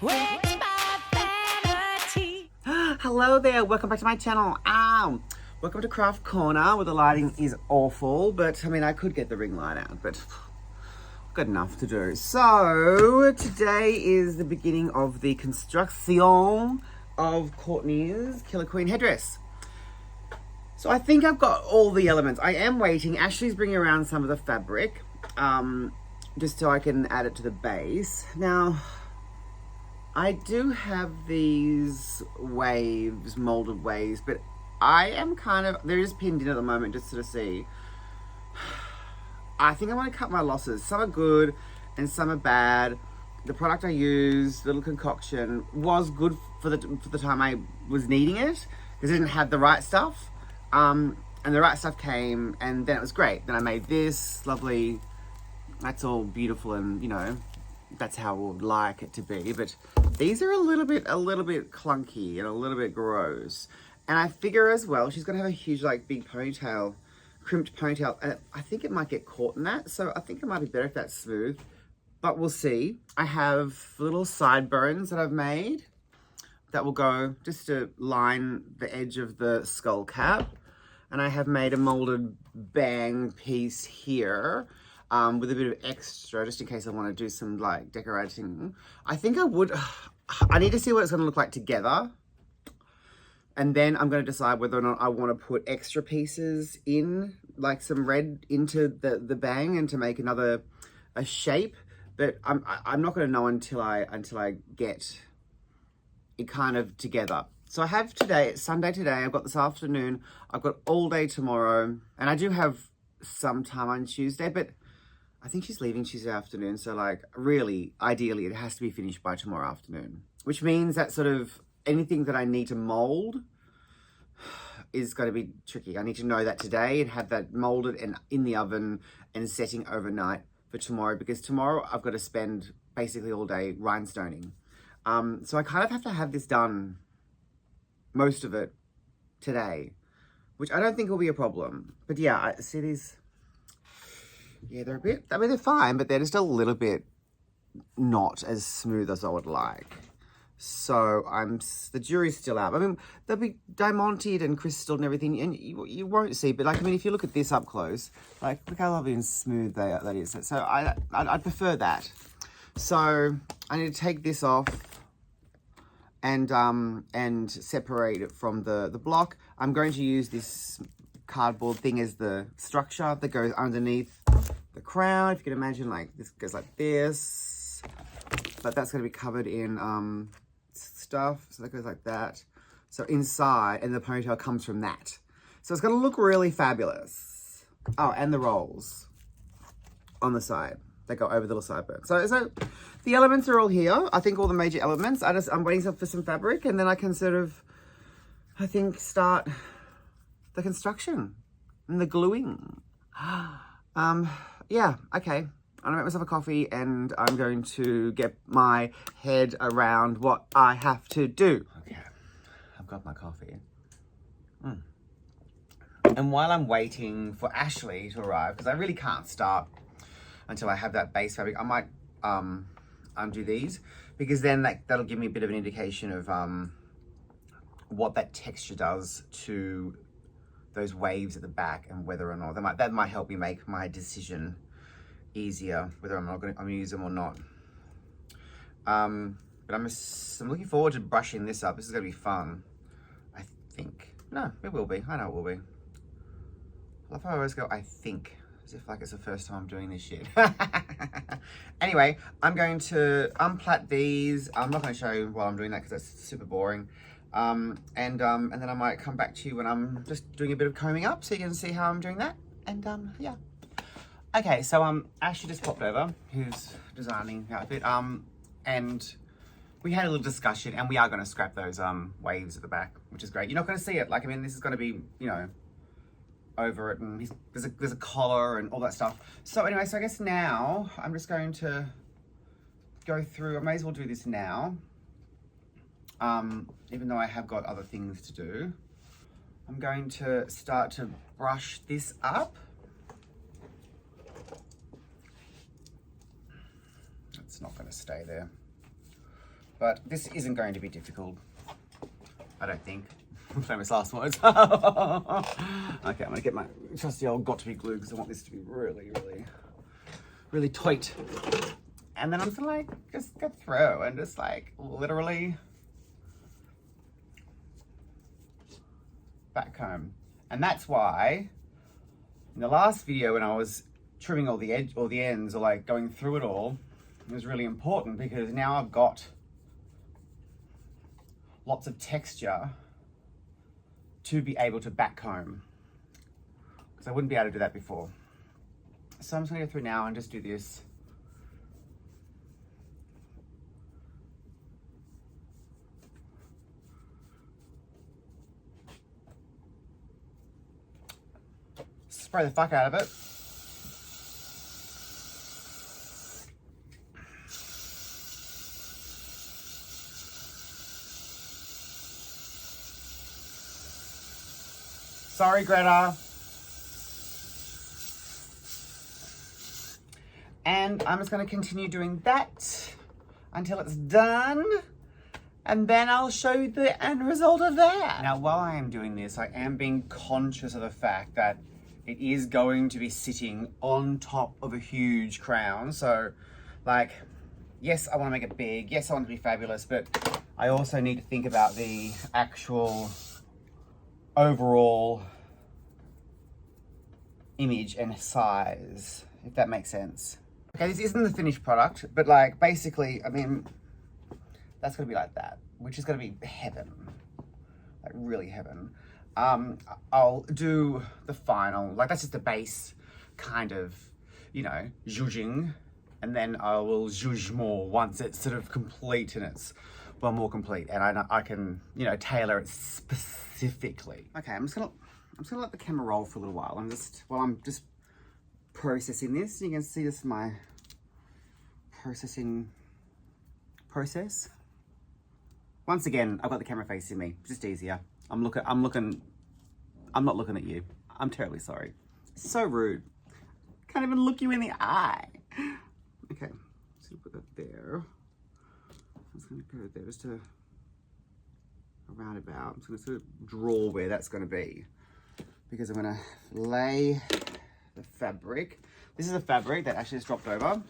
Wigs by Vanity. Hello there, welcome back to my channel. Welcome to Craft Corner, where the lighting is awful, but I mean, I could get the ring light out, but good enough to do. So today is the beginning of the construction of Courtney's Killer Queen headdress. So I think I've got all the elements. I am waiting. Ashley's bringing around some of the fabric, just so I can add it to the base. Now, I do have these waves, molded waves, but I am they're just pinned in at the moment just to see. I think I want to cut my losses. Some are good and some are bad. The product I used, the little concoction, was good for the time I was needing it, because it didn't have the right stuff. And the right stuff came, and then it was great. Then I made this lovely, that's all beautiful, and you know, that's how I would like it to be. But these are a little bit clunky and a little bit gross. And I figure as well, she's gonna have a huge, like, big ponytail, crimped ponytail, and I think it might get caught in that. So I think it might be better if that's smooth, but we'll see. I have little sideburns that I've made that will go just to line the edge of the skull cap. And I have made a molded bang piece here with a bit of extra, just in case I want to do some like decorating. I think I need to see what it's going to look like together. And then I'm going to decide whether or not I want to put extra pieces in, like some red into the bang, and to make a shape. But I'm not going to know until I get it kind of together. So I have today, it's Sunday today, I've got this afternoon, I've got all day tomorrow, and I do have some time on Tuesday, but I think she's leaving Tuesday afternoon, so like really, ideally, it has to be finished by tomorrow afternoon, which means that sort of anything that I need to mold is going to be tricky. I need to know that today and have that molded and in the oven and setting overnight for tomorrow, because tomorrow I've got to spend basically all day rhinestoning. So I kind of have to have this done, most of it, today, which I don't think will be a problem. But yeah, I see these, yeah, they're a bit, I mean, they're fine, but they're just a little bit not as smooth as I would like. So the jury's still out. I mean, they'll be diamanted and crystal and everything, and you won't see, but like, I mean, if you look at this up close, like, look how lovely and smooth that is. So I'd prefer that. So I need to take this off and separate it from the block. I'm going to use this cardboard thing as the structure that goes underneath the crown. If you can imagine, like, this goes like this, but that's going to be covered in stuff, so that goes like that. So inside, and the ponytail comes from that. So it's going to look really fabulous. Oh, and the rolls on the side that go over the little sideburn. So the elements are all here. I think all the major elements. I'm waiting for some fabric, and then I can sort of, I think, start the construction and the gluing. Yeah, okay. I'm gonna make myself a coffee, and I'm going to get my head around what I have to do. Okay, I've got my coffee. And while I'm waiting for Ashley to arrive, because I really can't start until I have that base fabric, I might undo these, because then that'll give me a bit of an indication of what that texture does to those waves at the back, and whether or not that might help me make my decision easier, whether I'm going to use them or not. But I'm looking forward to brushing this up. This is going to be fun, I think. No, it will be. I know it will be. I love how I always go, I think, as if like it's the first time I'm doing this shit. Anyway, I'm going to unplait these. I'm not going to show you while I'm doing that, because that's super boring. And then I might come back to you when I'm just doing a bit of combing up, so you can see how I'm doing that. And yeah. Okay, so Ashley just popped over, who's designing the outfit. And we had a little discussion, and we are going to scrap those waves at the back, which is great. You're not going to see it. Like, I mean, this is going to be, you know, over it, and there's a collar and all that stuff. So anyway, so I guess now I'm just going to go through. I may as well do this now, even though I have got other things to do. I'm going to start to brush this up. It's not going to stay there. but this isn't going to be difficult. I don't think. Famous last words. Okay, I'm gonna get my trusty old got-to-be glue because I want this to be really, really, really tight. And then I'm just gonna like, just go through and just like literally back home. And that's why in the last video when I was trimming all the ends or like going through it all, it was really important because now I've got lots of texture to be able to back comb, because I wouldn't be able to do that before. So I'm just gonna go through now and just do this. Spray the fuck out of it. Sorry, Greta. And I'm just going to continue doing that until it's done. And then I'll show you the end result of that. Now, while I am doing this, I am being conscious of the fact that it is going to be sitting on top of a huge crown. So, like, yes, I want to make it big. Yes, I want it to be fabulous. But I also need to think about the actual overall image and size, if that makes sense. Okay, this isn't the finished product, but like basically, I mean, that's gonna be like that, which is gonna be heaven, like really heaven. I'll do the final, like that's just the base kind of, you know, zhuzhing, and then I will zhuzh more once it's sort of complete and it's, well, more complete, and I can, you know, tailor it specifically. Okay, I'm just gonna let the camera roll for a little while. I'm just processing this. You can see this is my processing process. Once again, I've got the camera facing me, just easier. I'm not looking at you. I'm terribly sorry. So rude. Can't even look you in the eye. Okay, so put that there. I'm just gonna go there just to around about. I'm just gonna sort of draw where that's gonna be, because I'm gonna lay the fabric. This is a fabric that actually just dropped over.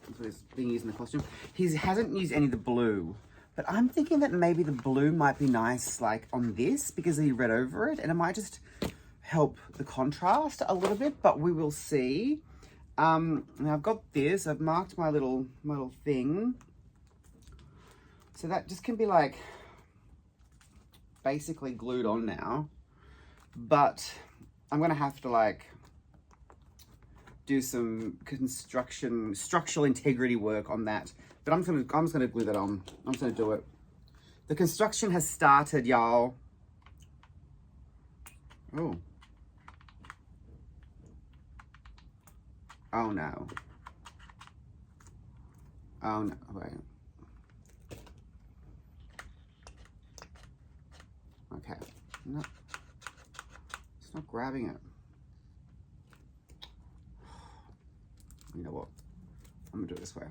That's what it's being used in the costume. He hasn't used any of the blue, but I'm thinking that maybe the blue might be nice like on this because he read over it, and it might just help the contrast a little bit, but we will see. Now I've got this, I've marked my little thing. So that just can be like basically glued on now, but I'm gonna have to like do some structural integrity work on that. But I'm just gonna glue that on. I'm just gonna do it. The construction has started, y'all. Oh. Oh no. Oh no, wait. Okay, no, it's not grabbing it. You know what? I'm gonna do it this way.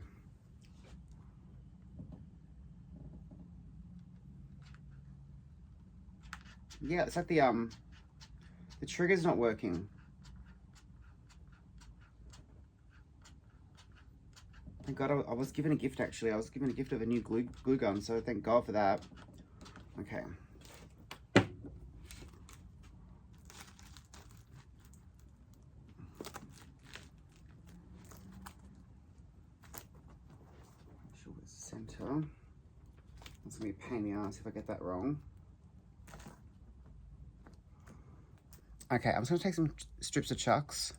Yeah, it's like the trigger's not working. Thank God I was given a gift actually. I was given a gift of a new glue gun, so thank God for that. Okay. Center. That's gonna be a pain in the ass if I get that wrong. Okay, I'm just gonna take some strips of chucks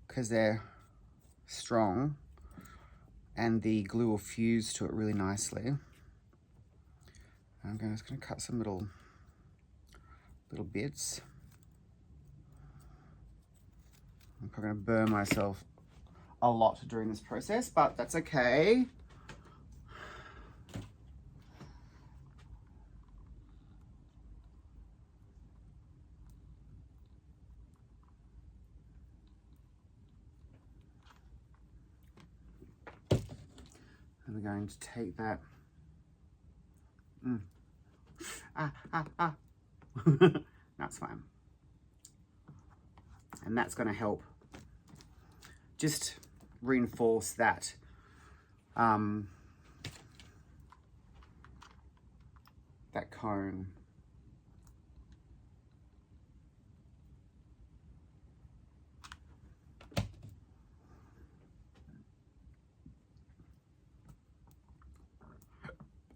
because they're strong and the glue will fuse to it really nicely. I'm just gonna cut some little bits. I'm probably gonna burn myself a lot during this process, but that's okay. And we're going to take that That's fine. And that's going to help just reinforce that that cone.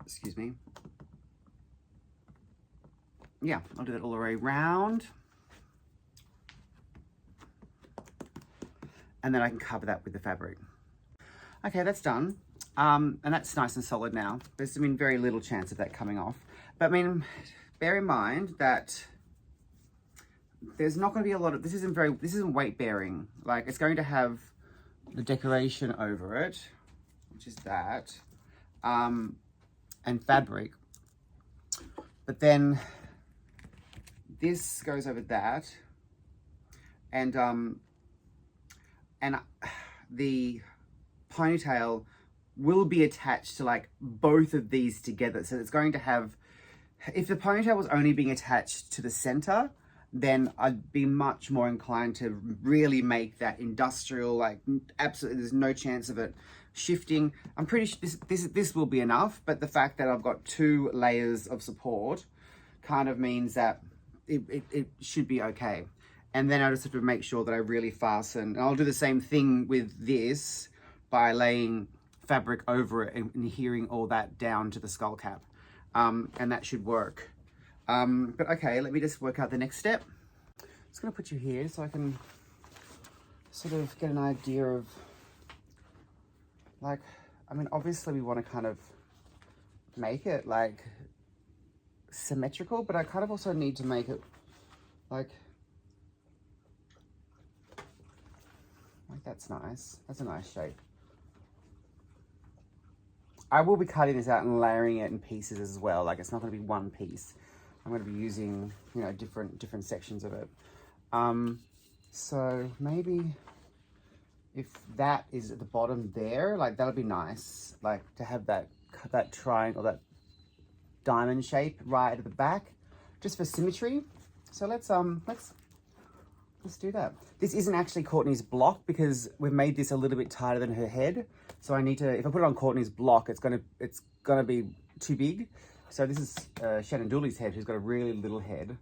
Excuse me. Yeah, I'll do that all the way around. And then I can cover that with the fabric. Okay, that's done. And that's nice and solid now. There's very little chance of that coming off. But bear in mind that there's not going to be a lot of, this isn't weight bearing. Like, it's going to have the decoration over it, which is that, and fabric. But then this goes over that, and the ponytail will be attached to like both of these together. So it's going to have, if the ponytail was only being attached to the center, then I'd be much more inclined to really make that industrial, like absolutely there's no chance of it shifting. I'm pretty sure this will be enough, but the fact that I've got 2 layers of support kind of means that it should be okay. And then I just have to make sure that I really fasten. And I'll do the same thing with this by laying fabric over it and adhering all that down to the skull cap. And that should work. But okay, let me just work out the next step. I'm just gonna put you here so I can sort of get an idea of, like, obviously we want to kind of make it like symmetrical, but I kind of also need to make it like that's nice. That's a nice shape. I will be cutting this out and layering it in pieces as well. Like, it's not going to be one piece. I'm going to be using, different sections of it. So maybe if that is at the bottom there, like that'll be nice. Like to have that triangle, that diamond shape right at the back, just for symmetry. So let's do that. This isn't actually Courtney's block because we've made this a little bit tighter than her head. So I need to, if I put it on Courtney's block, it's gonna be too big. So this is Shannon Dooley's head, who's got a really little head,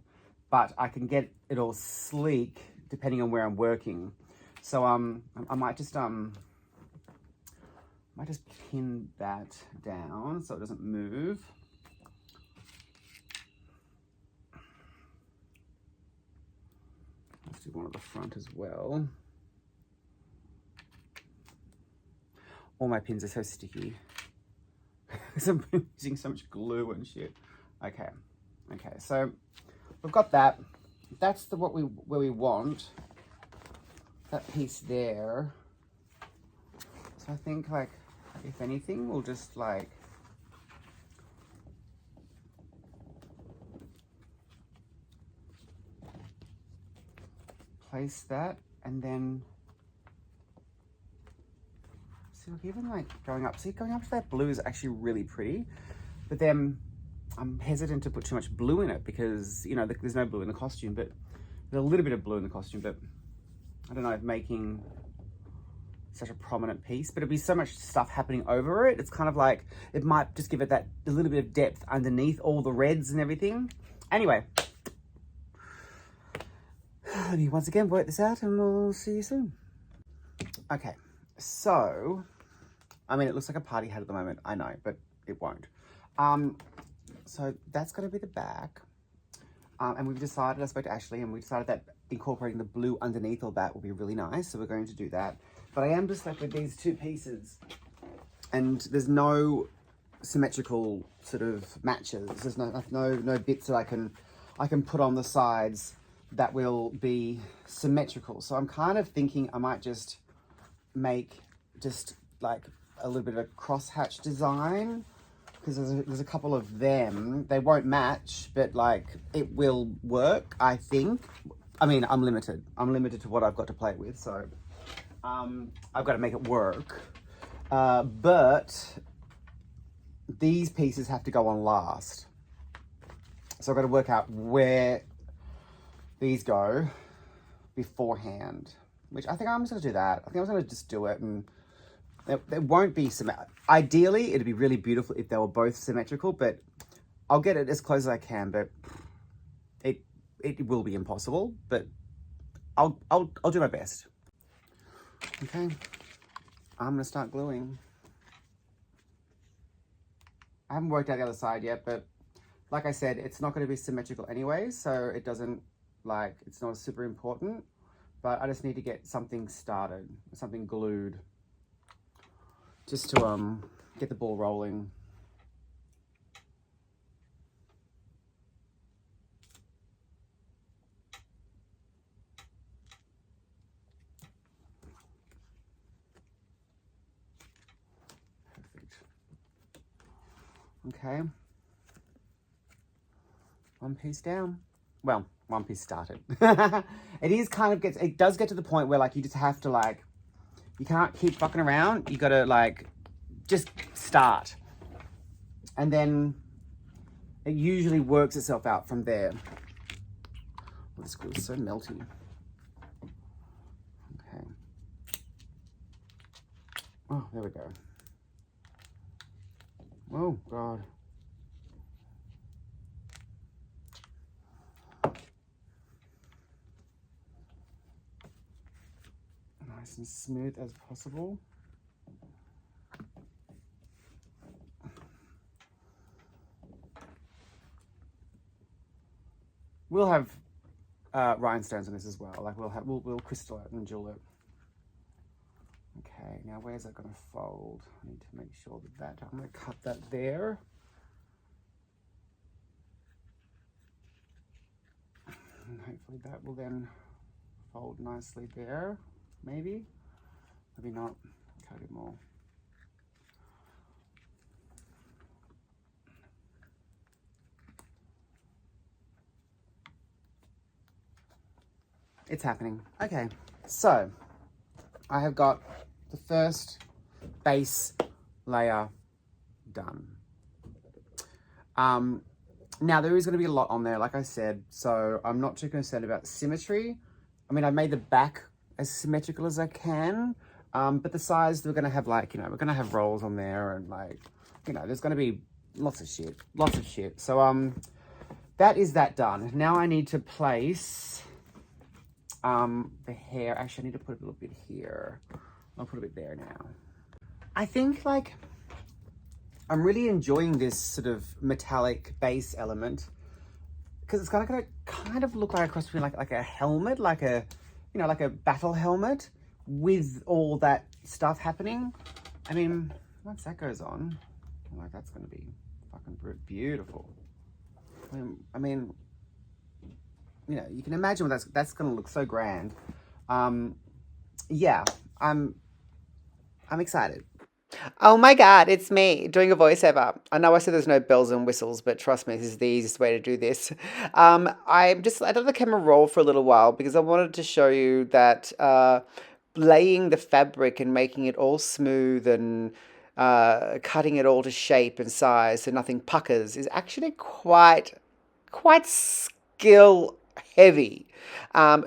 but I can get it all sleek depending on where I'm working. So I might just pin that down so it doesn't move. Let's do one at the front as well. All my pins are so sticky because I'm using so much glue and shit. Okay, so we've got that. That's where we want that piece there. So I think, like, if anything, we'll just like place that, and then see, like, even like going up to that blue is actually really pretty, but then I'm hesitant to put too much blue in it because, there's no blue in the costume, but there's a little bit of blue in the costume, but I don't know if making such a prominent piece, but it'd be so much stuff happening over it. It's kind of like, it might just give it that a little bit of depth underneath all the reds and everything. Anyway, let me once again work this out and we'll see you soon. Okay, so, it looks like a party hat at the moment, I know, but it won't. So that's gonna be the back. And we've decided, I spoke to Ashley, and we decided that incorporating the blue underneath all that will be really nice. So we're going to do that. But I am just left with these 2 pieces, and there's no symmetrical sort of matches. There's no bits that I can put on the sides that will be symmetrical. So I'm kind of thinking I might just make like a little bit of a crosshatch design, because there's a couple of them. They won't match, but like it will work, I think. I'm limited. I'm limited to what I've got to play with, so I've got to make it work. But these pieces have to go on last. So I've got to work out where these go beforehand, which I think I'm just going to do that. I think I'm going to just do it, and it won't be symmetrical. Ideally, it'd be really beautiful if they were both symmetrical, but I'll get it as close as I can, but it will be impossible, but I'll do my best. Okay, I'm going to start gluing. I haven't worked out the other side yet, but like I said, it's not going to be symmetrical anyway, so it doesn't, like, it's not super important, but I just need to get something started, something glued, just to get the ball rolling. Perfect. Okay. One piece down. Well, one piece started. It does get to the point where, like, you just have to, like, you can't keep fucking around. You gotta, like, just start. And then it usually works itself out from there. Oh, this glue is so melty. Okay. Oh, there we go. Oh, God. Nice and smooth as possible. We'll have rhinestones on this as well. Like we'll crystal it and jewel it. Okay, now where's that going to fold? I need to make sure that I'm going to cut that there. And hopefully that will then fold nicely there. Maybe, maybe not. Cut it more. It's happening. Okay, so I have got the first base layer done. Now there is going to be a lot on there, like I said, so I'm not too concerned about symmetry. I mean, I've made the back as symmetrical as I can, but the sides, we're going to have, like, you know, we're going to have rolls on there, and, like, you know, there's going to be lots of shit. So that is that done. Now I need to place the hair. Actually, I need to put a little bit here. I'll put a bit there now. I think, like, I'm really enjoying this sort of metallic base element because it's gonna kind of look like a cross between like a helmet, like a, you know, like a battle helmet with all that stuff happening. I mean, once that goes on, like, that's gonna be fucking beautiful. I mean, you know, you can imagine what that's gonna look so grand. Yeah, I'm excited. Oh my God, it's me doing a voiceover. I know I said there's no bells and whistles, but trust me, this is the easiest way to do this. I let the camera roll for a little while because I wanted to show you that laying the fabric and making it all smooth and cutting it all to shape and size so nothing puckers is actually quite skill heavy.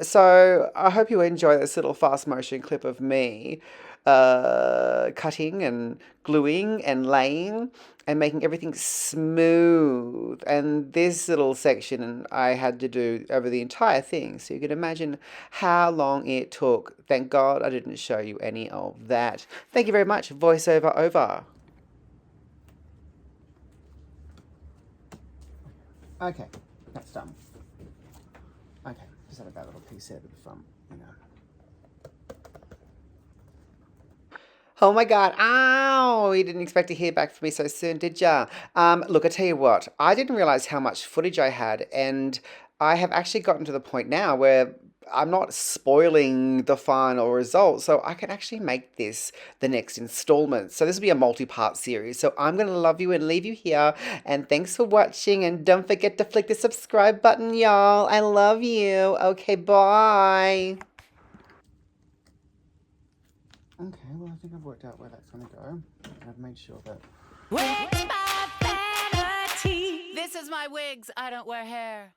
So I hope you enjoy this little fast motion clip of me cutting and gluing and laying and making everything smooth. And this little section I had to do over the entire thing, so you can imagine how long it took. Thank God I didn't show you any of that. Thank you very much. Voiceover over. Okay, that's done. Okay, just have that little piece here at the front, you know. Oh my God. Ow! You didn't expect to hear back from me so soon, did ya? Look, I tell you what, I didn't realize how much footage I had, and I have actually gotten to the point now where I'm not spoiling the final result, so I can actually make this the next installment. So this will be a multi-part series. So I'm going to love you and leave you here, and thanks for watching, and don't forget to flick the subscribe button, y'all. I love you. Okay, bye. Okay, well, I think I've worked out where that's going to go. I've made sure that... is my wigs. I don't wear hair.